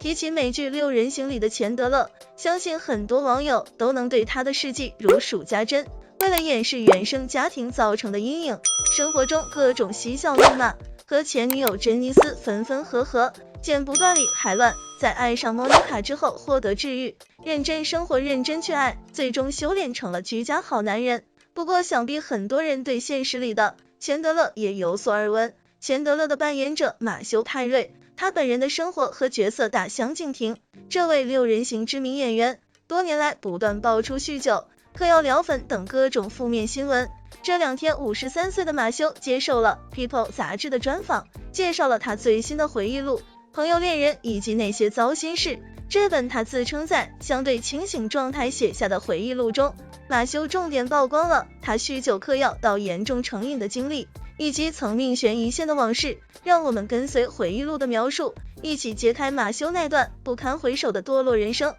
提起美剧《六人行》里的钱德勒，相信很多网友都能对他的事迹如数家珍。为了掩饰原生家庭造成的阴影，生活中各种嬉笑怒骂，和前女友珍妮斯分分合合，剪不断理还乱。在爱上莫妮卡之后获得治愈，认真生活认真去爱，最终修炼成了居家好男人。不过想必很多人对现实里的钱德勒也有所耳闻。钱德勒的扮演者马修·派瑞，他本人的生活和角色大相径庭。这位六人行知名演员多年来不断爆出酗酒、嗑药疗粉等各种负面新闻。这两天53岁的马修接受了 People 杂志的专访，介绍了他最新的回忆录、朋友、恋人以及那些糟心事。这本他自称在相对清醒状态写下的回忆录中，马修重点曝光了他酗酒嗑药到严重成瘾的经历，以及曾命悬一线的往事。让我们跟随回忆录的描述，一起揭开马修那段不堪回首的堕落人生。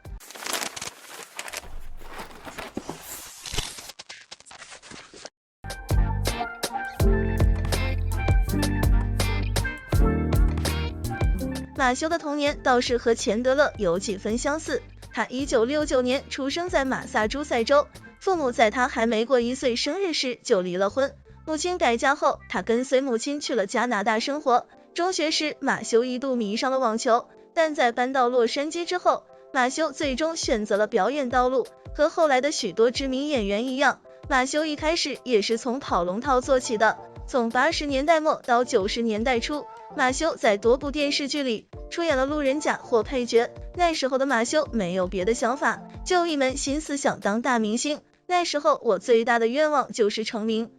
马修的童年倒是和钱德勒有几分相似，他1969年出生在马萨诸塞州，父母在他还没过1岁生日时就离了婚。母亲改嫁后，他跟随母亲去了加拿大生活。中学时，马修一度迷上了网球，但在搬到洛杉矶之后，马修最终选择了表演道路。和后来的许多知名演员一样，马修一开始也是从跑龙套做起的。从80年代末到90年代初，马修在多部电视剧里出演了路人甲或配角。那时候的马修没有别的想法，就一门心思想当大明星。那时候我最大的愿望就是成名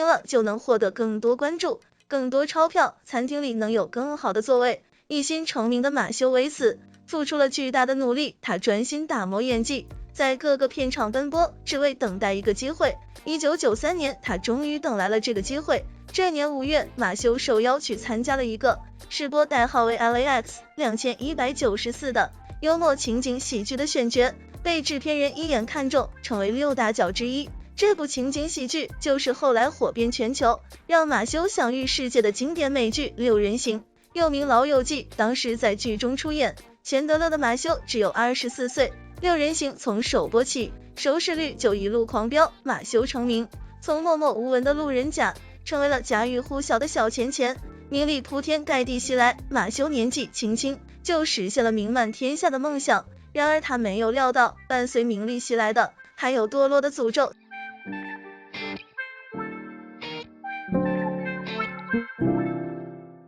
了就能获得更多关注、更多钞票，餐厅里能有更好的座位。一心成名的马修为此付出了巨大的努力，他专心打磨演技，在各个片场奔波，只为等待一个机会。1993年，他终于等来了这个机会。这年5月，马修受邀去参加了一个试播代号为 LAX2194 的幽默情景喜剧的选角，被制片人一眼看中，成为6大角之一。这部情景喜剧就是后来火遍全球，让马修享誉世界的经典美剧《六人行》，又名《老友记》。当时在剧中出演钱德勒的马修只有24岁，《六人行》从首播起收视率就一路狂飙，马修成名，从默默无闻的路人甲成为了家喻户晓的小钱钱，名利铺天盖地袭来。马修年纪轻轻就实现了名满天下的梦想，然而他没有料到，伴随名利袭来的还有堕落的诅咒。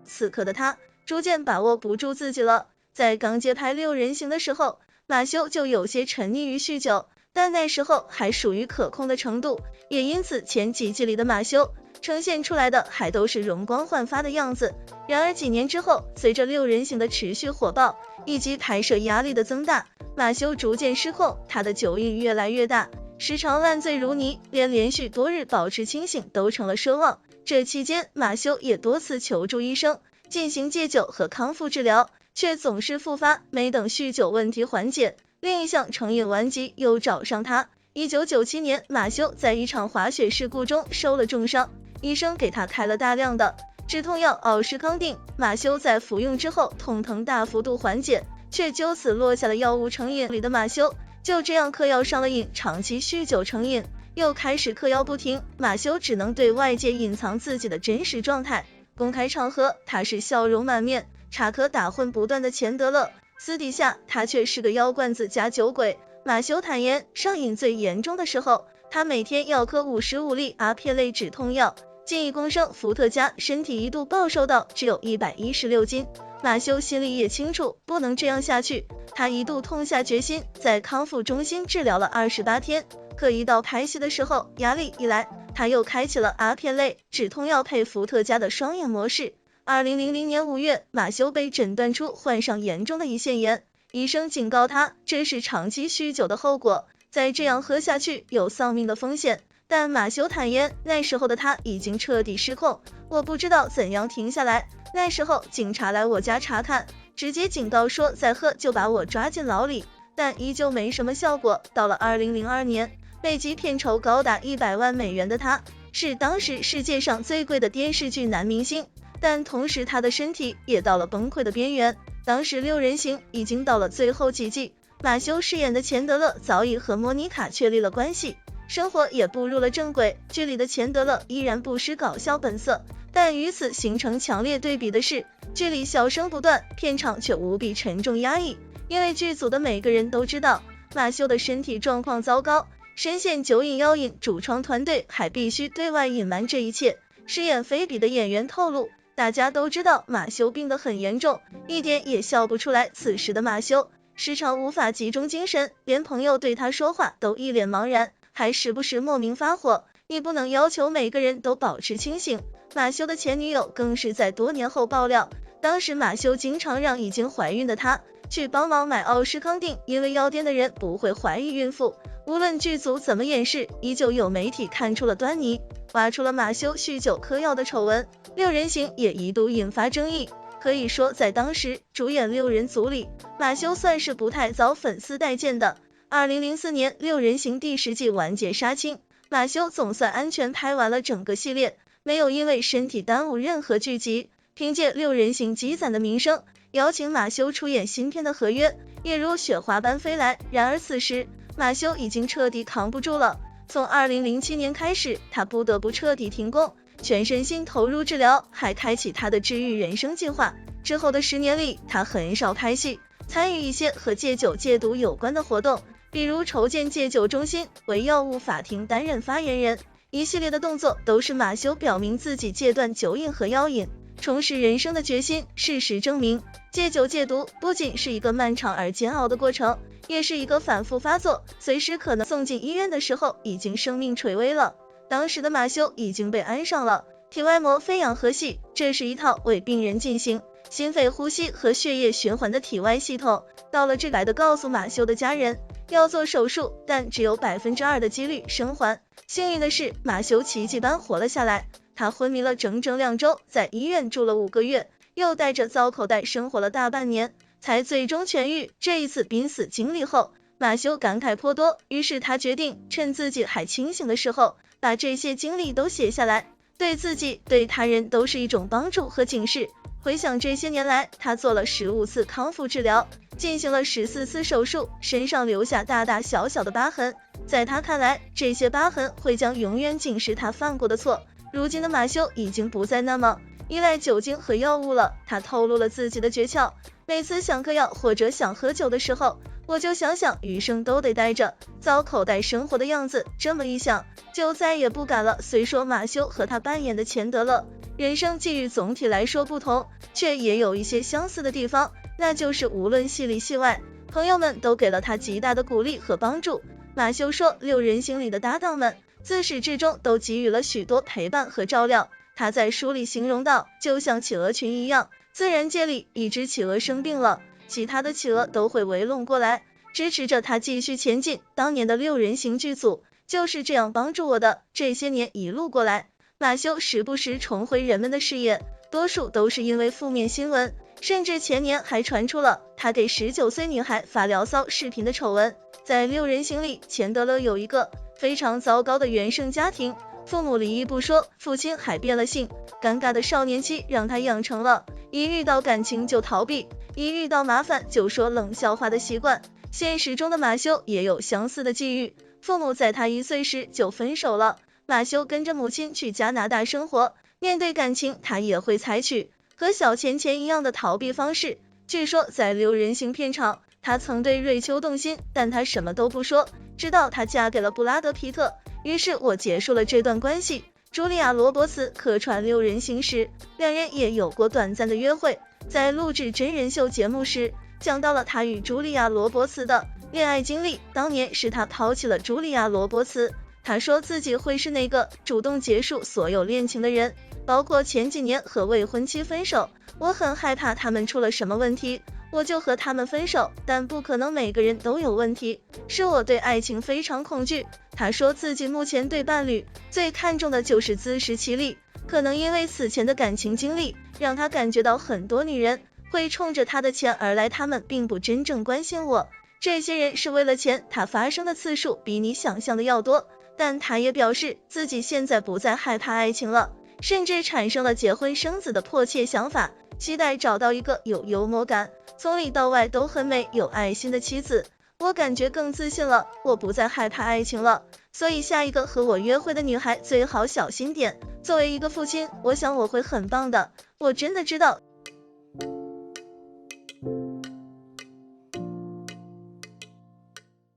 此刻的他逐渐把握不住自己了，在刚接拍六人行的时候，马修就有些沉溺于酗酒，但那时候还属于可控的程度，也因此前几季里的马修呈现出来的还都是容光焕发的样子。然而几年之后，随着六人行的持续火爆以及拍摄压力的增大，马修逐渐失控，他的酒瘾越来越大，时常烂醉如泥，连续多日保持清醒都成了奢望。这期间，马修也多次求助医生进行戒酒和康复治疗，却总是复发，没等酗酒问题缓解，另一项成瘾顽疾又找上他。1997年，马修在一场滑雪事故中受了重伤，医生给他开了大量的止痛药奥施康定，马修在服用之后痛疼大幅度缓解，却就此落下了药物成瘾里的马修。就这样嗑药上了瘾，长期酗酒成瘾，又开始嗑药不停，马修只能对外界隐藏自己的真实状态。公开场合他是笑容满面、插科打诨不断的钱德勒，私底下他却是个药罐子加酒鬼。马修坦言，上瘾最严重的时候，他每天要嗑55粒阿片类止痛药，近1公升伏特加，身体一度暴瘦到只有116斤。马修心里也清楚，不能这样下去，他一度痛下决心，在康复中心治疗了28天。可一到拍戏的时候，压力一来，他又开启了阿片类止痛药配伏特加的双眼模式。2000年5月，马修被诊断出患上严重的胰腺炎，医生警告他，这是长期酗酒的后果，再这样喝下去有丧命的风险。但马修坦言，那时候的他已经彻底失控，我不知道怎样停下来。那时候警察来我家查看，直接警告说再喝就把我抓进牢里，但依旧没什么效果。到了2002年，每集片酬高达100万美元的他，是当时世界上最贵的电视剧男明星，但同时他的身体也到了崩溃的边缘。当时六人行已经到了最后几季，马修饰演的钱德勒早已和莫妮卡确立了关系，生活也步入了正轨。剧里的钱德勒依然不失搞笑本色，但与此形成强烈对比的是，剧里笑声不断，片场却无比沉重压抑。因为剧组的每个人都知道马修的身体状况糟糕，深陷酒瘾药瘾，主创团队还必须对外隐瞒这一切。饰演菲比的演员透露，大家都知道马修病得很严重，一点也笑不出来。此时的马修时常无法集中精神，连朋友对他说话都一脸茫然，还时不时莫名发火。你不能要求每个人都保持清醒。马修的前女友更是在多年后爆料，当时马修经常让已经怀孕的他去帮忙买奥施康定，因为药店的人不会怀疑孕妇。无论剧组怎么掩饰，依旧有媒体看出了端倪，挖出了马修酗酒嗑药的丑闻。六人行也一度引发争议，可以说在当时主演六人组里，马修算是不太遭粉丝待见的。2004年六人行第10季完结杀青，马修总算安全拍完了整个系列，没有因为身体耽误任何剧集。凭借六人行积攒的名声，邀请马修出演新片的合约也如雪花般飞来。然而此时马修已经彻底扛不住了，从2007年开始，他不得不彻底停工，全身心投入治疗，还开启他的治愈人生计划。之后的10年里，他很少拍戏，参与一些和戒酒戒毒有关的活动，比如筹建戒酒中心，为药物法庭担任发言人。一系列的动作都是马修表明自己戒断酒瘾和药瘾，重拾人生的决心。事实证明，戒酒戒毒不仅是一个漫长而煎熬的过程，也是一个反复发作，随时可能送进医院的时候已经生命垂危了。当时的马修已经被安上了体外膜肺氧合系，这是一套为病人进行心肺呼吸和血液循环的体外系统。到了这来的告诉马修的家人要做手术，但只有2%的几率生还。幸运的是，马修奇迹般活了下来，他昏迷了整整2周，在医院住了5个月，又带着糟口袋生活了大半年，才最终痊愈。这一次濒死经历后，马修感慨颇多，于是他决定趁自己还清醒的时候，把这些经历都写下来，对自己对他人都是一种帮助和警示。回想这些年来，他做了15次康复治疗，进行了14次手术，身上留下大大小小的疤痕，在他看来，这些疤痕会将永远警示他犯过的错。如今的马修已经不再那么依赖酒精和药物了，他透露了自己的诀窍，每次想嗑药或者想喝酒的时候，我就想想余生都得带着糟口袋生活的样子，这么一想就再也不敢了。虽说马修和他扮演的钱德勒人生际遇总体来说不同，却也有一些相似的地方，那就是无论戏里戏外，朋友们都给了他极大的鼓励和帮助。马修说，六人行里的搭档们自始至终都给予了许多陪伴和照料。他在书里形容到，就像企鹅群一样，自然界里一只企鹅生病了，其他的企鹅都会围拢过来，支持着他继续前进。当年的六人行剧组就是这样帮助我的。这些年一路过来，马修时不时重回人们的视野，多数都是因为负面新闻，甚至前年还传出了他给19岁女孩发聊骚视频的丑闻。在六人行里，钱德勒有一个非常糟糕的原生家庭，父母离异不说，父亲还变了性，尴尬的少年期让他养成了一遇到感情就逃避，一遇到麻烦就说冷笑话的习惯。现实中的马修也有相似的际遇，父母在他1岁时就分手了，马修跟着母亲去加拿大生活，面对感情他也会采取和小钱钱一样的逃避方式。据说在六人行片场，他曾对瑞秋动心，但他什么都不说，直到她嫁给了布拉德皮特，于是我结束了这段关系。茱莉亚·罗伯茨客串六人行时，两人也有过短暂的约会，在录制真人秀节目时，讲到了他与茱莉亚·罗伯茨的恋爱经历。当年是他抛弃了茱莉亚·罗伯茨，他说自己会是那个主动结束所有恋情的人，包括前几年和未婚妻分手，我很害怕他们出了什么问题，我就和他们分手，但不可能每个人都有问题，是我对爱情非常恐惧。他说自己目前对伴侣最看重的就是自食其力，可能因为此前的感情经历，让他感觉到很多女人会冲着他的钱而来，他们并不真正关心我，这些人是为了钱，他发生的次数比你想象的要多。但他也表示自己现在不再害怕爱情了，甚至产生了结婚生子的迫切想法，期待找到一个有幽默感，从里到外都很美有爱心的妻子。我感觉更自信了，我不再害怕爱情了，所以下一个和我约会的女孩最好小心点。作为一个父亲，我想我会很棒的，我真的知道。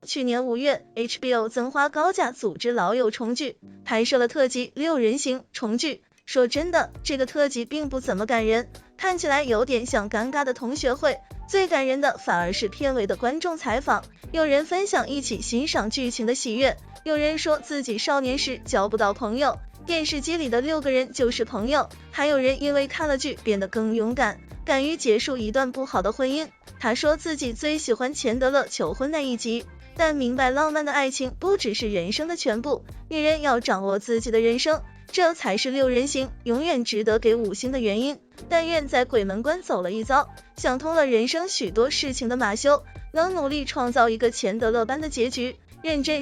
去年5月 HBO 曾花高价组织老友重聚，拍摄了特辑6人行重聚。说真的，这个特辑并不怎么感人，看起来有点像尴尬的同学会，最感人的反而是片尾的观众采访，有人分享一起欣赏剧情的喜悦，有人说自己少年时交不到朋友，电视机里的6个人就是朋友，还有人因为看了剧变得更勇敢，敢于结束一段不好的婚姻。他说自己最喜欢钱德勒求婚那一集，但明白浪漫的爱情不只是人生的全部，女人要掌握自己的人生，这才是6人行永远值得给5星的原因。但愿在鬼门关走了一遭，想通了人生许多事情的马修，能努力创造一个钱德勒般的结局，认真